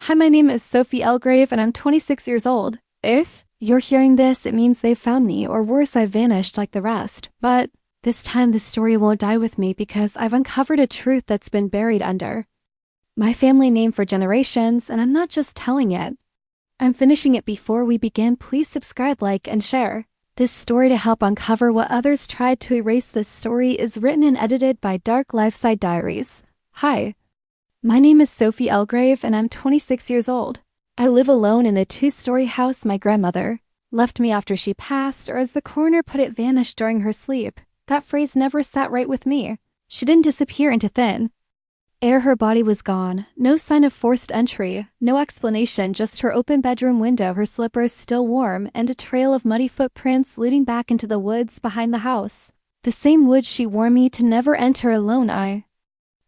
Hi, my name is Sophie Elgrave and I'm 26 years old. If you're hearing this, it means they've found me, or worse, I've vanished like the rest. But this time the story won't die with me because I've uncovered a truth that's been buried under my family name for generations, and I'm not just telling it. I'm finishing it. Before we begin, please subscribe, like, and share. This story to help uncover what others tried to erase. This story is written and edited by Dark Lifeside Diaries. Hi. My name is Sophie Elgrave and I'm 26 years old. I live alone in a 2-story house my grandmother left me after she passed, or as the coroner put it, vanished during her sleep. That phrase never sat right with me. She didn't disappear into thin air. Her body was gone. No sign of forced entry, no explanation, just her open bedroom window, her slippers still warm, and a trail of muddy footprints leading back into the woods behind the house. The same woods she warned me to never enter alone. I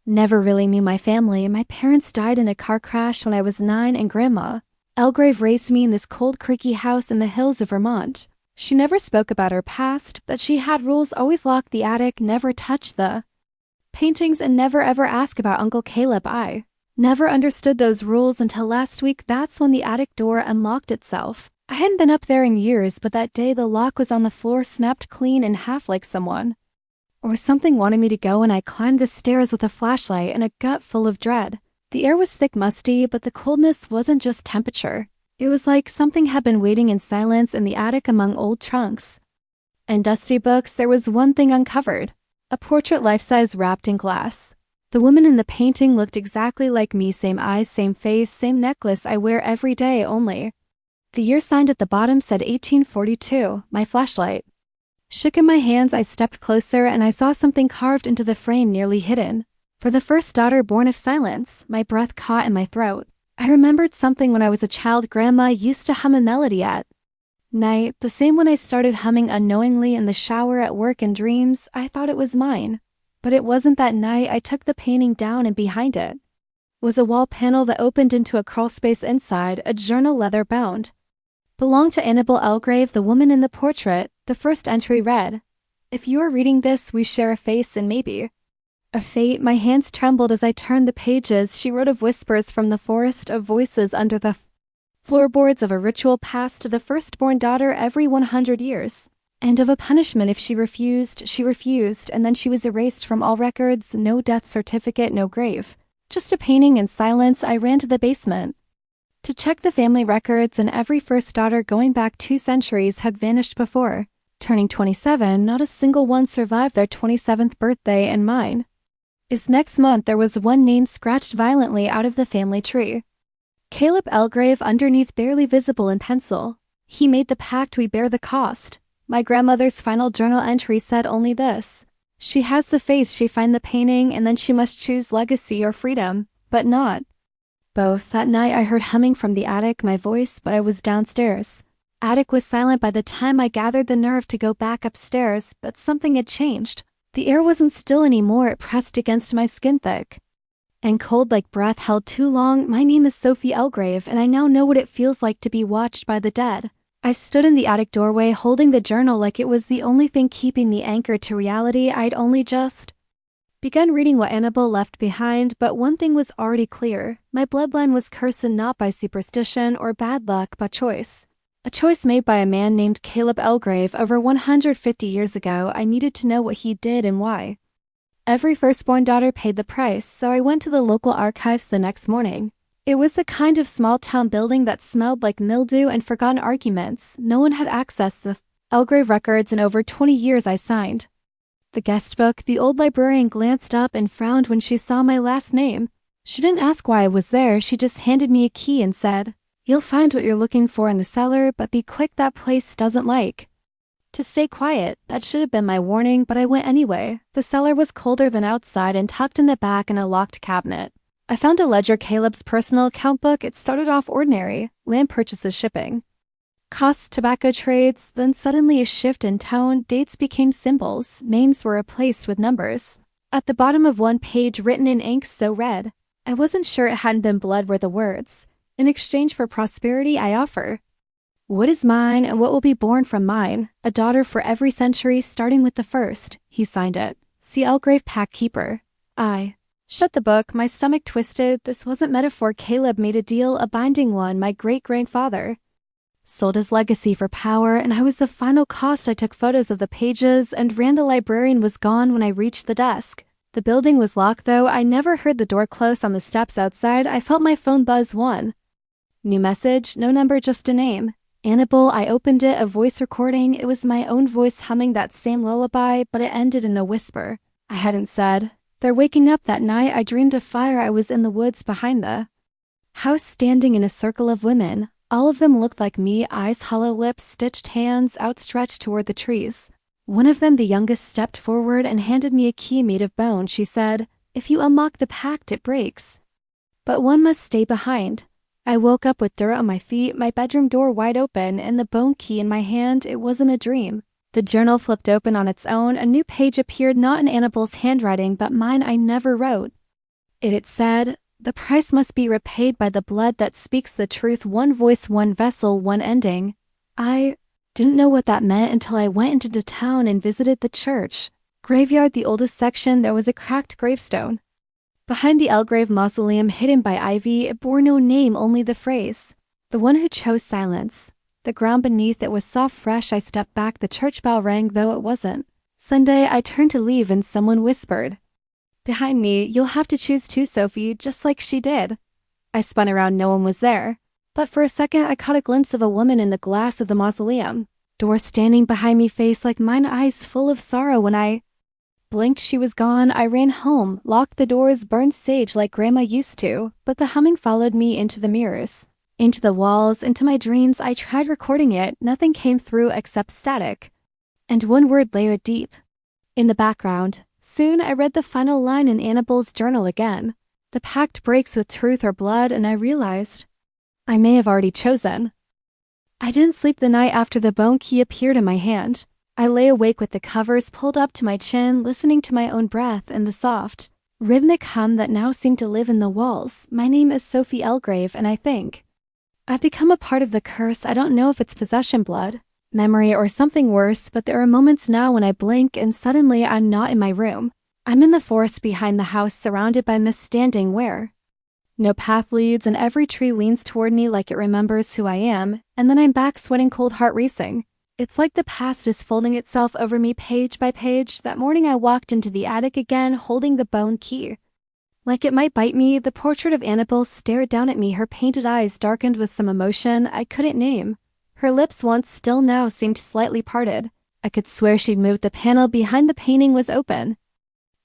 never really knew my family. My parents died in a car crash when I was 9, and Grandma Elgrave raised me in this cold, creaky house in the hills of Vermont. She never spoke about her past, but she had rules: always lock the attic, never touch the paintings, and never ever ask about Uncle Caleb. I never understood those rules until last week. That's when the attic door unlocked itself. I hadn't been up there in years, but that day the lock was on the floor, snapped clean in half, like someone or something wanted me to go, and I climbed the stairs with a flashlight and a gut full of dread. The air was thick, musty, but the coldness wasn't just temperature. It was like something had been waiting in silence in the attic among old trunks and dusty books. There was one thing uncovered: a portrait life-size wrapped in glass. The woman in the painting looked exactly like me. Same eyes, same face, same necklace I wear every day, only the year signed at the bottom said 1842. My flashlight shook in my hands. I stepped closer and I saw something carved into the frame, nearly hidden. For the first daughter born of silence. My breath caught in my throat. I remembered something when I was a child. Grandma used to hum a melody at night, the same one I started humming unknowingly in the shower, at work, and dreams. I thought it was mine, but it wasn't. That night I took the painting down, and behind it was a wall panel that opened into a crawl space. Inside, a journal, leather bound, belonged to Annabelle Elgrave, the woman in the portrait. The first entry read, "If you are reading this, we share a face and maybe a fate." My hands trembled as I turned the pages. She wrote of whispers from the forest, of voices under the floorboards, of a ritual passed to the firstborn daughter every 100 years, and of a punishment if she refused. She refused, and then she was erased from all records. No death certificate, no grave, just a painting and silence. I ran to the basement to check the family records, and every first daughter going back 2 centuries had vanished before turning 27. Not a single one survived their 27th birthday, and mine is next month. There was one name scratched violently out of the family tree: Caleb Elgrave, underneath, barely visible in pencil. He made the pact, we bear the cost. My grandmother's final journal entry said only this: she has the face, she find the painting, and then she must choose legacy or freedom, but not both. That night I heard humming from the attic, my voice, but I was downstairs. Attic was silent by the time I gathered the nerve to go back upstairs, but something had changed. The air wasn't still anymore. It pressed against my skin, thick and cold, like breath held too long. My name is Sophie Elgrave, and I now know what it feels like to be watched by the dead. I stood in the attic doorway, holding the journal like it was the only thing keeping me anchored to reality. I'd only just begun reading what Annabelle left behind, but one thing was already clear: my bloodline was cursed, not by superstition or bad luck, but choice. A choice made by a man named Caleb Elgrave over 150 years ago. I needed to know what he did and why. Every firstborn daughter paid the price, so I went to the local archives the next morning. It was the kind of small-town building that smelled like mildew and forgotten arguments. No one had accessed the Elgrave records in over 20 years. I signed the guest book. The old librarian glanced up and frowned when she saw my last name. She didn't ask why I was there. She just handed me a key and said, "You'll find what you're looking for in the cellar, but be quick, that place doesn't like to stay quiet." That should have been my warning, but I went anyway. The cellar was colder than outside and tucked in the back in a locked cabinet. I found a ledger, Caleb's personal account book. It started off ordinary: land purchases, shipping costs, tobacco trades. Then suddenly a shift in tone. Dates became symbols. Names were replaced with numbers. At the bottom of one page, written in ink so red I wasn't sure it hadn't been blood, were the words: "In exchange for prosperity, I offer what is mine and what will be born from mine, a daughter for every century, starting with the first." He signed it: C. Elgrave, Pact Keeper. I Shut the book, my stomach twisted. This wasn't metaphor. Caleb made a deal, a binding one, my great-grandfather. Sold his legacy for power, and I was the final cost. I took photos of the pages, and Rand the librarian was gone when I reached the desk. The building was locked, though. I never heard the door close on the steps outside. I felt my phone buzz. One new message, no number, just a name. Annabelle. I opened it, a voice recording. It was my own voice humming that same lullaby, but it ended in a whisper. I hadn't said. They're waking up. That night I dreamed of fire. I was in the woods behind the house, standing in a circle of women. All of them looked like me, eyes hollow, lips stitched, hands outstretched toward the trees. One of them, the youngest, stepped forward and handed me a key made of bone. She said, "If you unlock the pact, it breaks. But one must stay behind." I woke up with dirt on my feet, my bedroom door wide open, and the bone key in my hand. It wasn't a dream. The journal flipped open on its own. A new page appeared, not in Annabelle's handwriting, but mine. I never wrote. It said, "The price must be repaid by the blood that speaks the truth. One voice, one vessel, one ending." I didn't know what that meant until I went into town and visited the church graveyard, the oldest section. There was a cracked gravestone behind the Elgrave mausoleum, hidden by ivy. It bore no name, only the phrase, "The one who chose silence." The ground beneath it was soft, fresh. I stepped back. The church bell rang, though it wasn't Sunday. I turned to leave, and someone whispered behind me, "You'll have to choose too, Sophie," just like she did. I spun around. No one was there. But for a second, I caught a glimpse of a woman in the glass of the mausoleum door, standing behind me, face like mine, eyes full of sorrow. When I blinked, she was gone. I ran home, locked the doors, burned sage like Grandma used to, but the humming followed me into the mirrors, into the walls, into my dreams. I tried recording it. Nothing came through except static, and one word layered deep in the background. Soon I read the final line in Annabelle's journal again. "The pact breaks with truth or blood," and I realized I may have already chosen. I didn't sleep the night after the bone key appeared in my hand. I lay awake with the covers pulled up to my chin, listening to my own breath and the soft, rhythmic hum that now seemed to live in the walls. My name is Sophie Elgrave, and I think I've become a part of the curse. I don't know if it's possession, blood, memory, or something worse, but there are moments now when I blink and suddenly I'm not in my room. I'm in the forest behind the house, surrounded by mist, standing where no path leads, and every tree leans toward me like it remembers who I am. And then I'm back, sweating cold, heart racing. It's like the past is folding itself over me page by page. That morning I walked into the attic again, holding the bone key. Like it might bite me, the portrait of Annabelle stared down at me, her painted eyes darkened with some emotion I couldn't name. Her lips, once still, now seemed slightly parted. I could swear she'd moved. The panel behind the painting was open.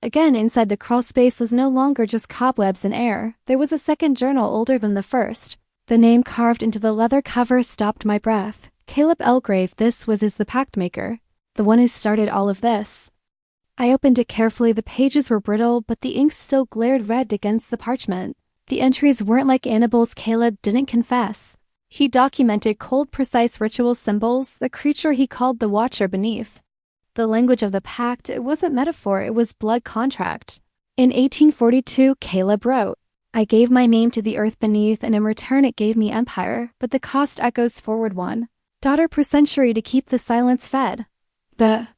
Again, inside the crawl space was no longer just cobwebs and air. There was a second journal, older than the first. The name carved into the leather cover stopped my breath. Caleb Elgrave. This was the pact maker, the one who started all of this. I opened it carefully. The pages were brittle, but the ink still glared red against the parchment. The entries weren't like Annabelle's. Caleb didn't confess. He documented cold, precise ritual symbols, the creature he called the Watcher beneath. The language of the pact, it wasn't metaphor, it was blood contract. In 1842, Caleb wrote, "I gave my name to the earth beneath, and in return it gave me empire, but the cost echoes forward one daughter per century to keep the silence fed." The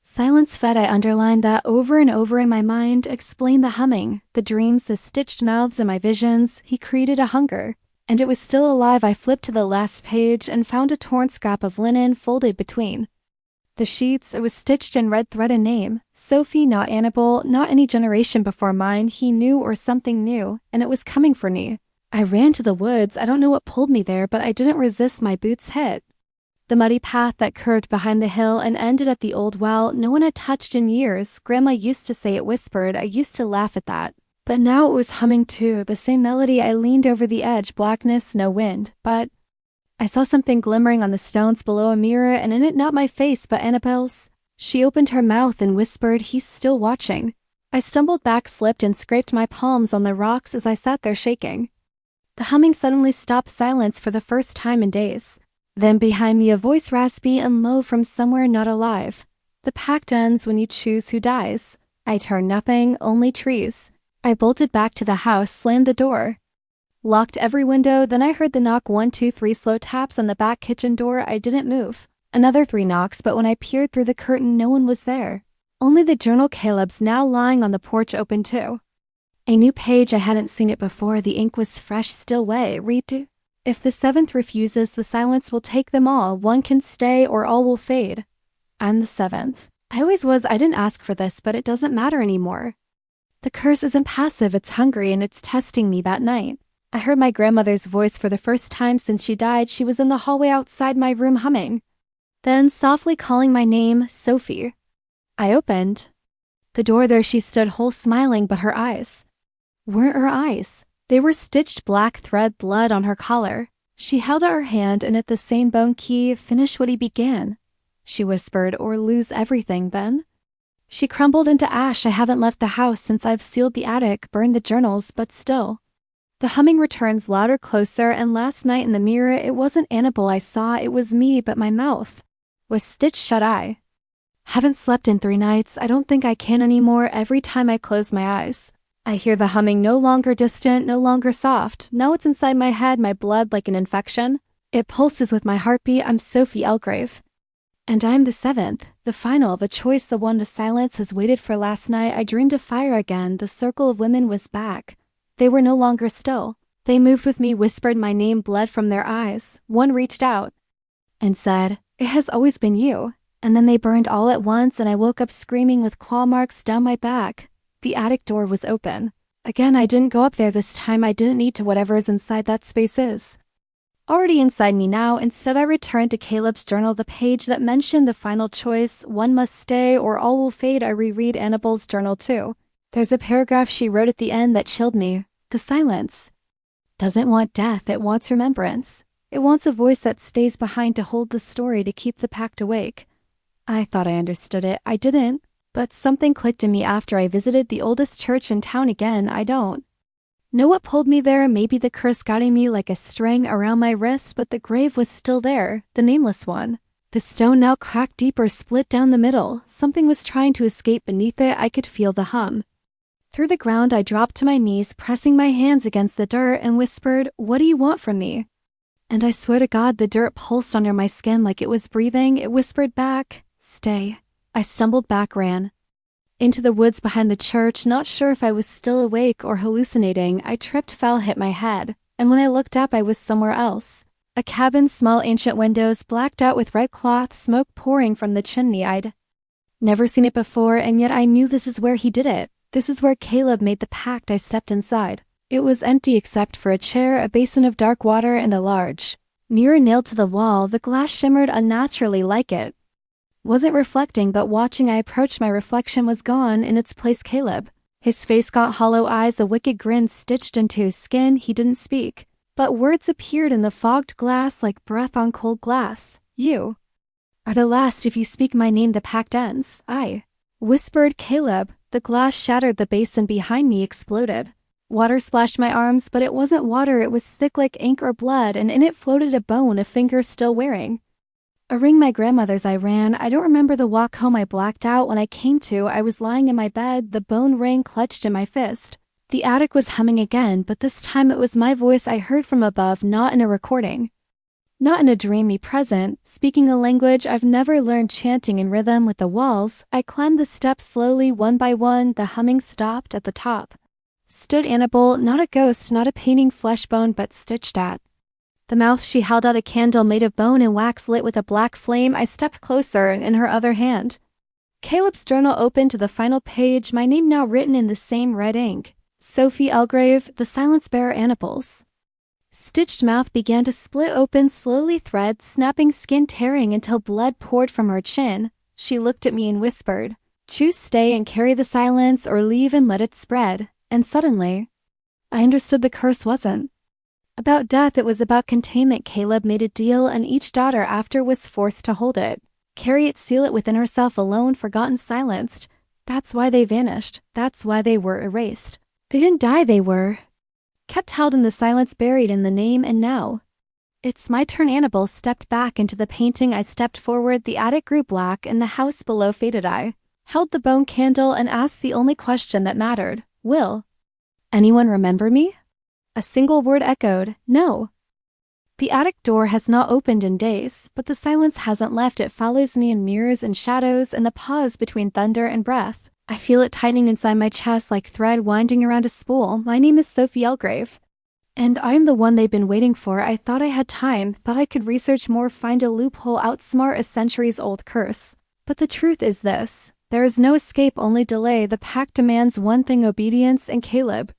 silence fed, I underlined that over and over in my mind, explained the humming, the dreams, the stitched mouths in my visions. He created a hunger, and it was still alive. I flipped to the last page and found a torn scrap of linen folded between the sheets. It was stitched in red thread, a name. Sophie, not Annabelle, not any generation before mine. He knew, or something new, and it was coming for me. I ran to the woods. I don't know what pulled me there, but I didn't resist. My boots hit the muddy path that curved behind the hill and ended at the old well no one had touched in years. Grandma used to say it whispered. I used to laugh at that. But now it was humming too, the same melody. I leaned over the edge, blackness, no wind, but I saw something glimmering on the stones below, a mirror, and in it not my face, but Annabelle's. She opened her mouth and whispered, "He's still watching." I stumbled back, slipped, and scraped my palms on the rocks as I sat there shaking. The humming suddenly stopped. Silence for the first time in days. Then behind me a voice, raspy and low from somewhere not alive. "The pact ends when you choose who dies." I turned. Nothing, only trees. I bolted back to the house, slammed the door, locked every window. Then I heard the knock, 1, 2, 3 slow taps on the back kitchen door. I didn't move. Another 3 knocks, but when I peered through the curtain, no one was there. Only the journal. Caleb's, now lying on the porch, open too. A new page, I hadn't seen it before. The ink was fresh, still wet. Read, if the seventh refuses, the silence will take them all. One can stay or all will fade. I'm the seventh. I always was. I didn't ask for this, but it doesn't matter anymore. The curse isn't passive, it's hungry, and it's testing me that night. I heard my grandmother's voice for the first time since she died. She was in the hallway outside my room humming. Then softly calling my name, Sophie. I opened. The door, there she stood, whole smiling, but her eyes weren't her eyes. They were stitched black thread blood on her collar. She held out her hand, and at the same bone key, finish what he began, she whispered, or lose everything then. She crumbled into ash. I haven't left the house since I've sealed the attic, burned the journals, but still. The humming returns louder, closer, and last night in the mirror, it wasn't Annabelle I saw, it was me, but my mouth was stitched shut. I haven't slept in 3 nights. I don't think I can anymore. Every time I close my eyes, I hear the humming, no longer distant, no longer soft. Now it's inside my head, my blood like an infection. It pulses with my heartbeat. I'm Sophie Elgrave. And I'm the seventh, the final, the choice, the one to silence has waited for last night. I dreamed of fire again. The circle of women was back. They were no longer still. They moved with me, whispered my name, bled from their eyes. One reached out and said, "It has always been you." And then they burned all at once, and I woke up screaming with claw marks down my back. The attic door was open. Again, I didn't go up there this time. I didn't need to. Whatever is inside that space is already inside me now. Instead, I returned to Caleb's journal, the page that mentioned the final choice, one must stay or all will fade. I reread Annabelle's journal too. There's a paragraph she wrote at the end that chilled me. The silence doesn't want death, it wants remembrance. It wants a voice that stays behind to hold the story, to keep the pact awake. I thought I understood it. I didn't, but something clicked in me after I visited the oldest church in town again. I don't know what pulled me there. Maybe the curse guiding me like a string around my wrist, but the grave was still there, the nameless one. The stone now cracked deeper, split down the middle. Something was trying to escape beneath it. I could feel the hum. Through the ground, I dropped to my knees, pressing my hands against the dirt, and whispered, "What do you want from me?" And I swear to God, the dirt pulsed under my skin like it was breathing. It whispered back, "Stay." I stumbled back, ran into the woods behind the church, not sure if I was still awake or hallucinating. I tripped, fell, hit my head, and when I looked up, I was somewhere else. A cabin, small ancient windows, blacked out with red cloth, smoke pouring from the chimney. I'd never seen it before, and yet I knew this is where he did it. This is where Caleb made the pact. I stepped inside. It was empty except for a chair, a basin of dark water, and a large mirror nailed to the wall. The glass shimmered unnaturally like it wasn't reflecting, but watching I approached, my reflection was gone. In its place, Caleb. His face got hollow eyes, a wicked grin stitched into his skin. He didn't speak, but words appeared in the fogged glass like breath on cold glass. "You are the last. If you speak my name, the pact ends." I whispered, "Caleb." The glass shattered, the basin behind me exploded. Water splashed my arms, but it wasn't water. It was thick like ink or blood, and in it floated a bone, a finger still wearing a ring my grandmother's. I ran. I don't remember the walk home. I blacked out. When I came to, I was lying in my bed, the bone ring clutched in my fist. The attic was humming again, but this time it was my voice I heard from above, not in a recording. Not in a dreamy present, speaking a language I've never learned, chanting in rhythm with the walls. I climbed the steps slowly, one by one. The humming stopped. At the top stood Annabelle, not a ghost, not a painting, flesh bone, but stitched at the mouth. She held out a candle made of bone and wax lit with a black flame. I stepped closer, in her other hand Caleb's journal opened to the final page, my name now written in the same red ink. Sophie Elgrave, the silence bearer. Annabelle's stitched mouth began to split open, slowly, thread snapping, skin tearing until blood poured from her chin. She looked at me and whispered, "Choose stay and carry the silence, or leave and let it spread." And suddenly, I understood the curse wasn't about death, it was about containment. Caleb made a deal, and each daughter after was forced to hold it, carry it, seal it within herself, alone, forgotten, silenced. That's why they vanished. That's why they were erased. They didn't die, they were kept held in the silence, buried in the name. And now it's my turn. Annabelle stepped back into the painting. I stepped forward. The attic grew black, and the house below faded. I held the bone candle and asked the only question that mattered. Will anyone remember me? A single word echoed, "No." The attic door has not opened in days, but the silence hasn't left. It follows me in mirrors and shadows, and the pause between thunder and breath. I feel it tightening inside my chest like thread winding around a spool. My name is Sophie Elgrave. And I'm the one they've been waiting for. I thought I had time, thought I could research more, find a loophole, outsmart a centuries-old curse. But the truth is this. There is no escape, only delay. The pact demands one thing, obedience, and Caleb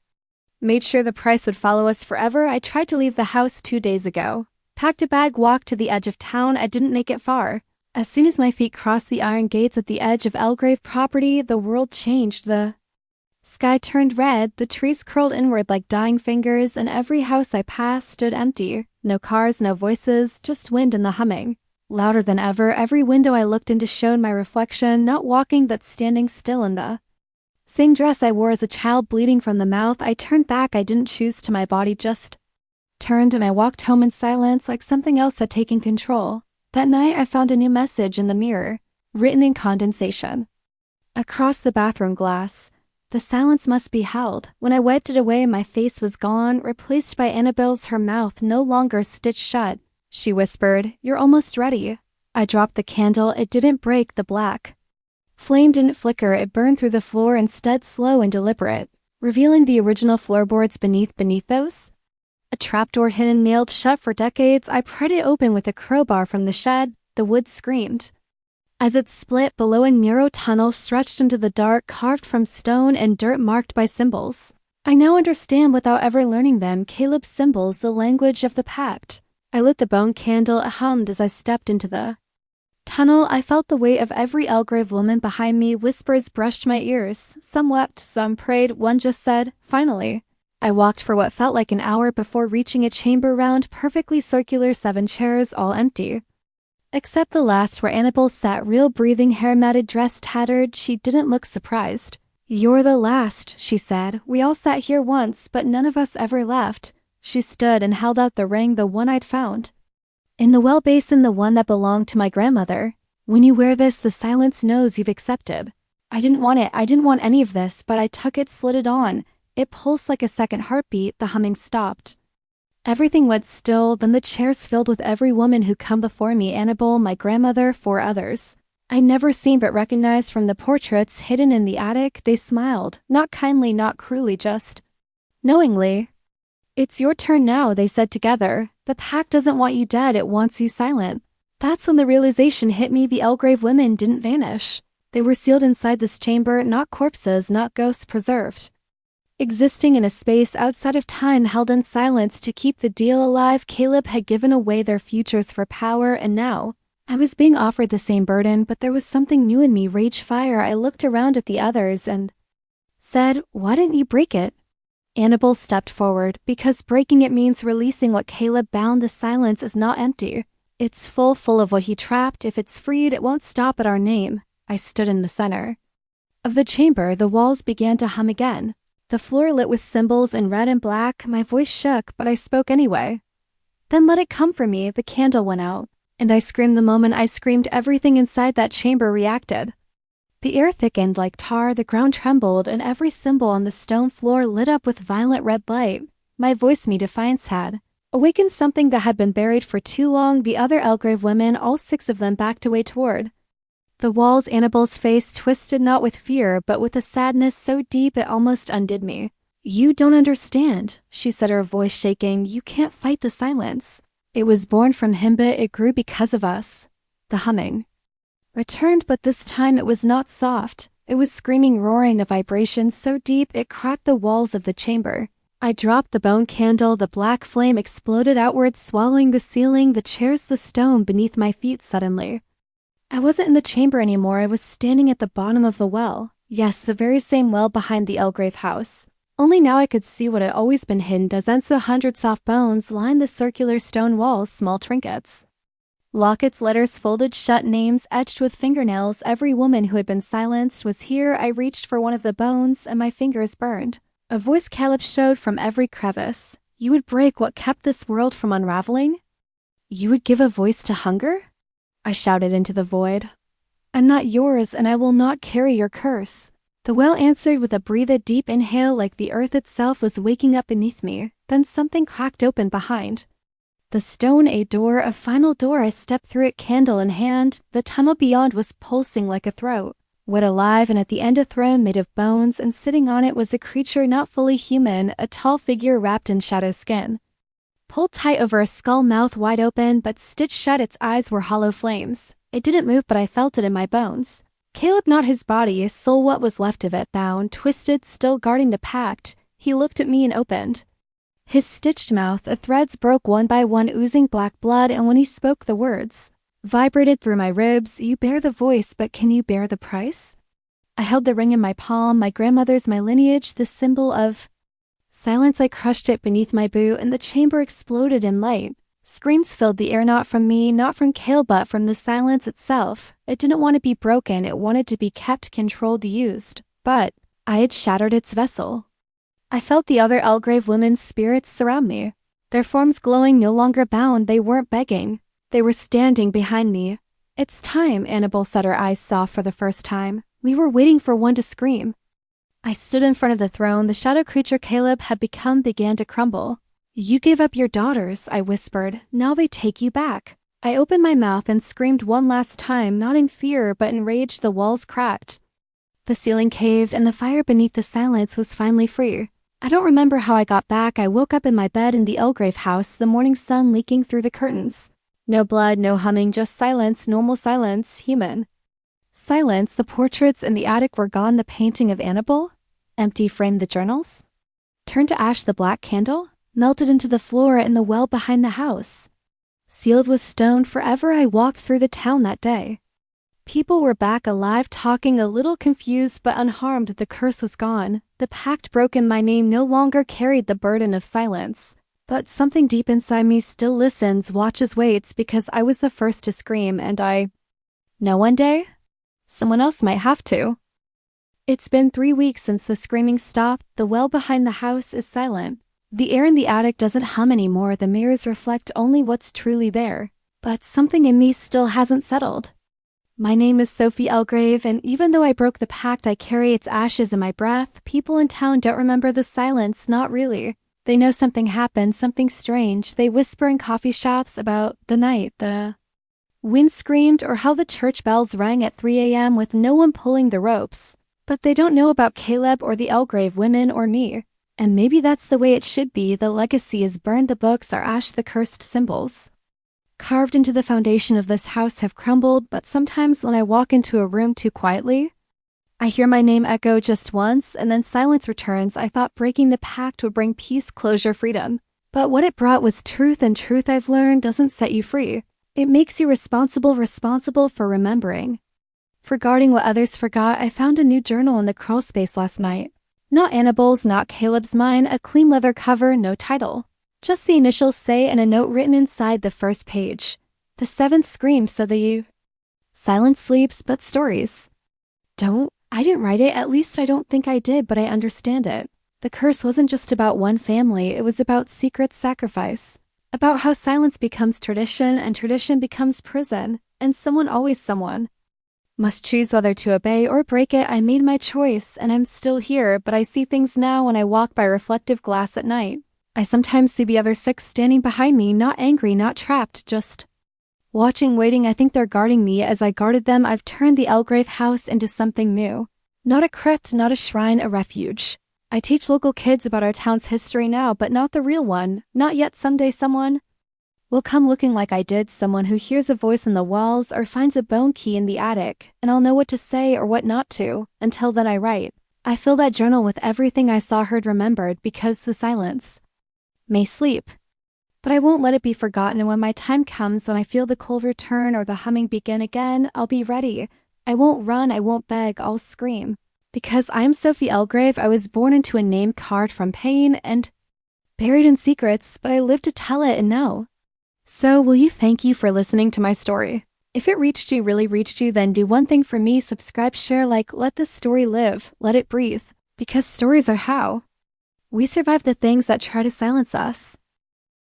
made sure the price would follow us forever. I tried to leave the house 2 days ago. Packed a bag, walked to the edge of town. I didn't make it far. As soon as my feet crossed the iron gates at the edge of Elgrave property, the world changed. The sky turned red, the trees curled inward like dying fingers, and every house I passed stood empty. No cars, no voices, just wind and the humming. Louder than ever, every window I looked into showed my reflection, not walking but standing still in the same dress I wore as a child, bleeding from the mouth. I turned back. I didn't choose to. My body just turned, and I walked home in silence like something else had taken control. That night, I found a new message in the mirror, written in condensation. Across the bathroom glass, the silence must be held. When I wiped it away, my face was gone, replaced by Annabelle's, her mouth no longer stitched shut. She whispered, "You're almost ready." I dropped the candle. It didn't break. The black flame didn't flicker. It burned through the floor, instead slow and deliberate, revealing the original floorboards beneath those. A trapdoor hidden, nailed shut for decades. I pried it open with a crowbar from the shed. The wood screamed as it split. Below, a narrow tunnel stretched into the dark, carved from stone and dirt, marked by symbols. I now understand, without ever learning them, Caleb's symbols, the language of the pact. I lit the bone candle. It hummed as I stepped into the tunnel. I felt the weight of every Elgrave woman behind me. Whispers brushed my ears. Some wept, some prayed. One just said, "Finally." I walked for what felt like an hour before reaching a chamber round, perfectly circular, 7 chairs, all empty. Except the last, where Annabelle sat, real breathing, hair matted, dress tattered. She didn't look surprised. "You're the last," she said. "We all sat here once, but none of us ever left." She stood and held out the ring, the one I'd found in the well basin, the one that belonged to my grandmother. "When you wear this, the silence knows you've accepted." I didn't want it. I didn't want any of this, but I took it, slid it on. It pulsed like a second heartbeat. The humming stopped. Everything went still. Then the chairs filled with every woman who come before me. Annabelle, my grandmother, 4 others I'd never seen but recognized from the portraits hidden in the attic. They smiled, not kindly, not cruelly, just knowingly. "It's your turn now," they said together. "The pact doesn't want you dead, it wants you silent." That's when the realization hit me. The Elgrave women didn't vanish. They were sealed inside this chamber, not corpses, not ghosts, preserved, existing in a space outside of time, held in silence to keep the deal alive. Caleb had given away their futures for power, and now I was being offered the same burden, but there was something new in me, rage, fire. I looked around at the others and said, "Why didn't you break it?" Annabelle stepped forward. "Because breaking it means releasing what Caleb bound. The silence is not empty. It's full of what he trapped. If it's freed, it won't stop at our name." I stood in the center of the chamber. The walls began to hum again. The floor lit with symbols in red and black. My voice shook, but I spoke anyway. "Then let it come for me." The candle went out, and I screamed. The moment I screamed, everything inside that chamber reacted. The air thickened like tar, the ground trembled, and every symbol on the stone floor lit up with violent red light. My voice, me defiance, had awakened something that had been buried for too long. The other Elgrave women, all 6 of them, backed away toward the walls. Annabelle's face twisted, not with fear, but with a sadness so deep it almost undid me. "You don't understand," she said, her voice shaking. "You can't fight the silence. It was born from him, but it grew because of us." The humming returned, but this time it was not soft. It was screaming, roaring, a vibration so deep it cracked the walls of the chamber. I dropped the bone candle. The black flame exploded outward, swallowing the ceiling, the chairs, the stone beneath my feet. Suddenly, I wasn't in the chamber anymore. I was standing at the bottom of the well. Yes, the very same well behind the Elgrave house. Only now I could see what had always been hidden. Dozens, 100 soft bones lined the circular stone walls, small trinkets, lockets, letters folded shut, names etched with fingernails. Every woman who had been silenced was here. I reached for one of the bones, and my fingers burned. A voice, Caleb, showed from every crevice. "You would break what kept this world from unraveling? You would give a voice to hunger?" I shouted into the void. "I'm not yours, and I will not carry your curse." The well answered with a breathed, deep inhale, like the earth itself was waking up beneath me. Then something cracked open behind the stone, a door, a final door. I stepped through it, candle in hand. The tunnel beyond was pulsing like a throat. Wood alive, and at the end a throne made of bones, and sitting on it was a creature not fully human, a tall figure wrapped in shadow skin. Pulled tight over a skull, mouth wide open, but stitched shut, its eyes were hollow flames. It didn't move, but I felt it in my bones. Caleb, not his body, his soul, what was left of it, bound, twisted, still guarding the pact. He looked at me and opened his stitched mouth. The threads broke one by one, oozing black blood, and when he spoke, the words vibrated through my ribs. You bear the voice, but can you bear the price? I held the ring in my palm, my grandmother's, my lineage, the symbol of silence. I crushed it beneath my boot, and the chamber exploded in light. Screams filled the air, not from me, not from Cale, but from the silence itself. It didn't want to be broken, it wanted to be kept, controlled, used. But I had shattered its vessel. I felt the other Elgrave women's spirits surround me. Their forms glowing, no longer bound. They weren't begging. They were standing behind me. It's time, Annabelle said, her eyes soft for the first time. We were waiting for one to scream. I stood in front of the throne. The shadow creature Caleb had become began to crumble. You gave up your daughters, I whispered. Now they take you back. I opened my mouth and screamed one last time, not in fear, but in rage. The walls cracked. The ceiling caved, and the fire beneath the silence was finally free. I don't remember how I got back. I woke up in my bed in the Elgrave house, the morning sun leaking through the curtains. No blood, no humming, just silence, normal silence, human. Silence. The portraits in the attic were gone. The painting of Annabelle, empty, framed. The journals turned to ash. The black candle melted into the floor in the well behind the house. Sealed with stone forever. I walked through the town that day. People were back, alive, talking, a little confused but unharmed. The curse was gone. The pact broken. My name no longer carried the burden of silence. But something deep inside me still listens, watches, waits, because I was the first to scream, and I know one day someone else might have to. It's been 3 weeks since the screaming stopped. The well behind the house is silent. The air in the attic doesn't hum anymore. The mirrors reflect only what's truly there. But something in me still hasn't settled. My name is Sophie Elgrave, and even though I broke the pact, I carry its ashes in my breath. People in town don't remember the silence, not really. They know something happened, something strange. They whisper in coffee shops about the night the wind screamed, or how the church bells rang at 3 a.m. with no one pulling the ropes. But they don't know about Caleb or the Elgrave women or me. And maybe that's the way it should be. The legacy is burned, the books are ash, the cursed symbols carved into the foundation of this house have crumbled. But sometimes when I walk into a room too quietly, I hear my name echo just once, and then silence returns. I thought breaking the pact would bring peace, closure, freedom. But what it brought was truth, and truth, I've learned, doesn't set you free. It makes you responsible for remembering, for guarding what others forgot. I found a new journal in the crawl space last night. Not Annabelle's, not Caleb's, mine. A clean leather cover, no title. Just the initials say, and a note written inside the first page. The seventh scream, so the silence sleeps, but stories don't. I didn't write it, at least I don't think I did, but I understand it. The curse wasn't just about one family, it was about secret sacrifice. About how silence becomes tradition, and tradition becomes prison, and someone must choose whether to obey or break it. I made my choice, and I'm still here, but I see things now when I walk by reflective glass at night. I sometimes see the other 6 standing behind me, not angry, not trapped, just watching, waiting. I think they're guarding me. As I guarded them, I've turned the Elgrave house into something new. Not a crypt, not a shrine, a refuge. I teach local kids about our town's history now, but not the real one. Not yet. Someday someone will come looking like I did, someone who hears a voice in the walls or finds a bone key in the attic, and I'll know what to say or what not to. Until then, I write. I fill that journal with everything I saw, heard, remembered, because the silence may sleep. But I won't let it be forgotten, and when my time comes, when I feel the cold return or the humming begin again, I'll be ready. I won't run, I won't beg, I'll scream. Because I'm Sophie Elgrave, I was born into a name carved from pain and buried in secrets, but I live to tell it and know. So will you thank you for listening to my story? If it reached you, really reached you, then do one thing for me: subscribe, share, like, let this story live, let it breathe. Because stories are how we survive the things that try to silence us.